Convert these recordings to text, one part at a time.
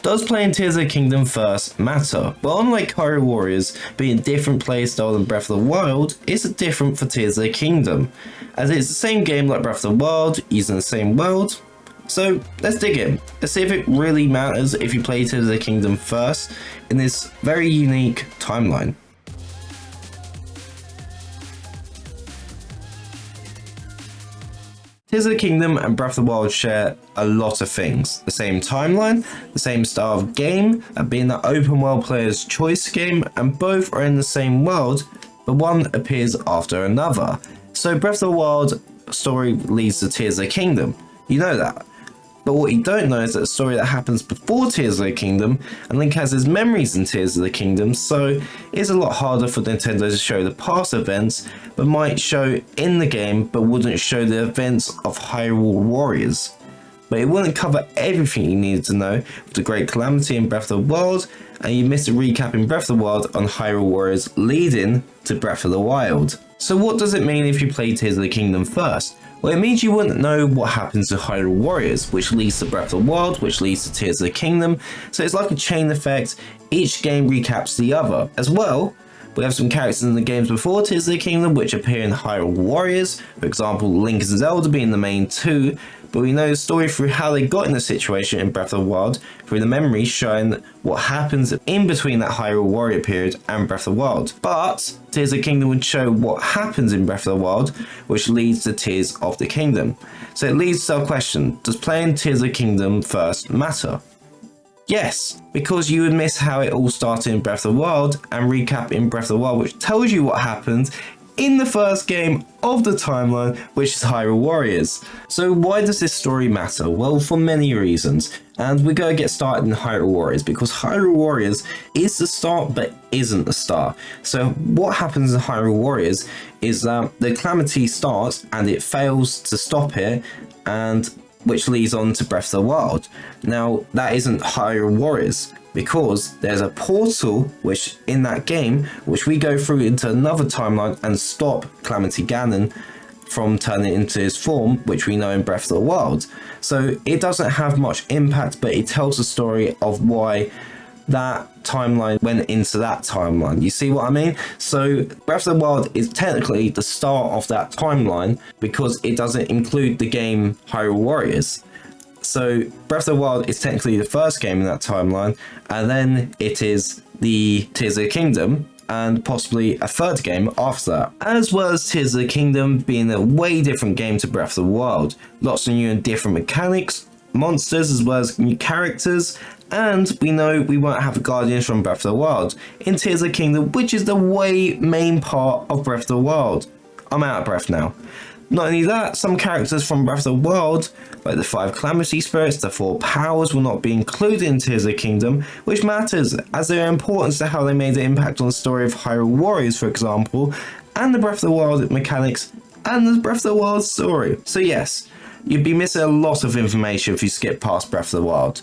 Does playing Tears of the Kingdom first matter? Well, unlike Hyrule Warriors being a different playstyle than Breath of the Wild, it's different for Tears of the Kingdom, as it's the same game like Breath of the Wild, using the same world. So let's dig in. Let's see if it really matters if you play Tears of the Kingdom first in this very unique timeline. Tears of the Kingdom and Breath of the Wild share a lot of things. The same timeline, the same style of game, and being the open world player's choice game, and both are in the same world, but one appears after another. So Breath of the Wild story leads to Tears of the Kingdom. You know that. But what you don't know is that the story that happens before Tears of the Kingdom, and Link has his memories in Tears of the Kingdom, so it's a lot harder for Nintendo to show the past events, but might show in the game, but wouldn't show the events of Hyrule Warriors. But it wouldn't cover everything you needed to know with the Great Calamity in Breath of the Wild, and you missed a recap in Breath of the Wild on Hyrule Warriors leading to Breath of the Wild. So what does it mean if you play Tears of the Kingdom first? Well, it means you wouldn't know what happens to Hyrule Warriors, which leads to Breath of the Wild, which leads to Tears of the Kingdom, so it's like a chain effect. Each game recaps the other. As well, we have some characters in the games before Tears of the Kingdom which appear in Hyrule Warriors, for example Link and Zelda being the main two, but we know the story through how they got in the situation in Breath of the Wild, through the memories showing what happens in between that Hyrule Warrior period and Breath of the Wild. But Tears of the Kingdom would show what happens in Breath of the Wild, which leads to Tears of the Kingdom. So it leads to our question, does playing Tears of the Kingdom first matter? Yes, because you would miss how it all started in Breath of the Wild and recap in Breath of the Wild, which tells you what happened in the first game of the timeline, which is Hyrule Warriors. So why does this story matter? Well, for many reasons. And we're going to get started in Hyrule Warriors, because Hyrule Warriors is the start but isn't the start. So what happens in Hyrule Warriors is that the calamity starts and it fails to stop it, and which leads on to Breath of the Wild. Now, that isn't Hyrule Warriors, because there's a portal which in that game which we go through into another timeline and stop Calamity Ganon from turning into his form, which we know in Breath of the Wild. So it doesn't have much impact, but it tells the story of why that timeline went into that timeline. You see what I mean? So Breath of the Wild is technically the start of that timeline because it doesn't include the game Hyrule Warriors. So Breath of the Wild is technically the first game in that timeline, and then it is the Tears of the Kingdom, and possibly a third game after that. As well as Tears of the Kingdom being a way different game to Breath of the Wild. Lots of new and different mechanics, monsters, as well as new characters, and we know we won't have Guardians from Breath of the Wild in Tears of the Kingdom, which is the way main part of Breath of the Wild. I'm out of breath now. Not only that, some characters from Breath of the Wild, like the 5 Calamity Spirits, the 4 Powers, will not be included in Tears of the Kingdom, which matters as they are important to how they made an impact on the story of Hyrule Warriors, for example, and the Breath of the Wild mechanics, and the Breath of the Wild story. So yes, you'd be missing a lot of information if you skip past Breath of the Wild.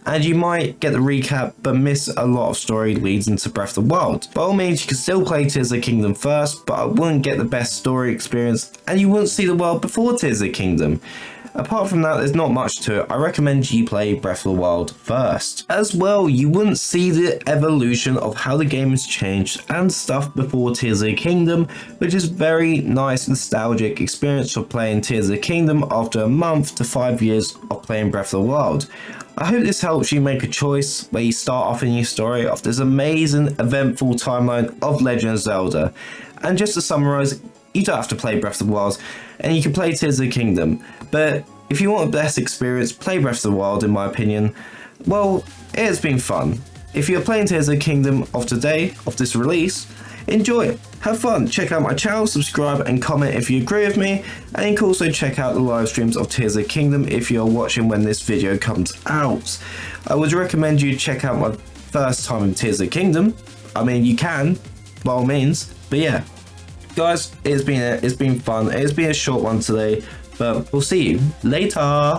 And you might get the recap but miss a lot of story leads into Breath of the Wild. By all means, you can still play Tears of the Kingdom first, but I wouldn't get the best story experience and you wouldn't see the world before Tears of the Kingdom. Apart from that, there's not much to it. I recommend you play Breath of the Wild first. As well, you wouldn't see the evolution of how the game has changed and stuff before Tears of the Kingdom, which is very nice nostalgic experience for playing Tears of the Kingdom after a month to 5 years of playing Breath of the Wild. I hope this helps you make a choice where you start off in your story of this amazing eventful timeline of Legend of Zelda. And just to summarize, you don't have to play Breath of the Wild, and you can play Tears of the Kingdom, but if you want a best experience, play Breath of the Wild in my opinion. Well, it has been fun. If you're playing Tears of the Kingdom of today, of this release, enjoy it, have fun, check out my channel, subscribe and comment if you agree with me, and you can also check out the live streams of Tears of the Kingdom if you're watching when this video comes out. I would recommend you check out my first time in Tears of the Kingdom. I mean, you can, by all means, but yeah. Guys, it's been fun. It's been a short one today, but we'll see you later.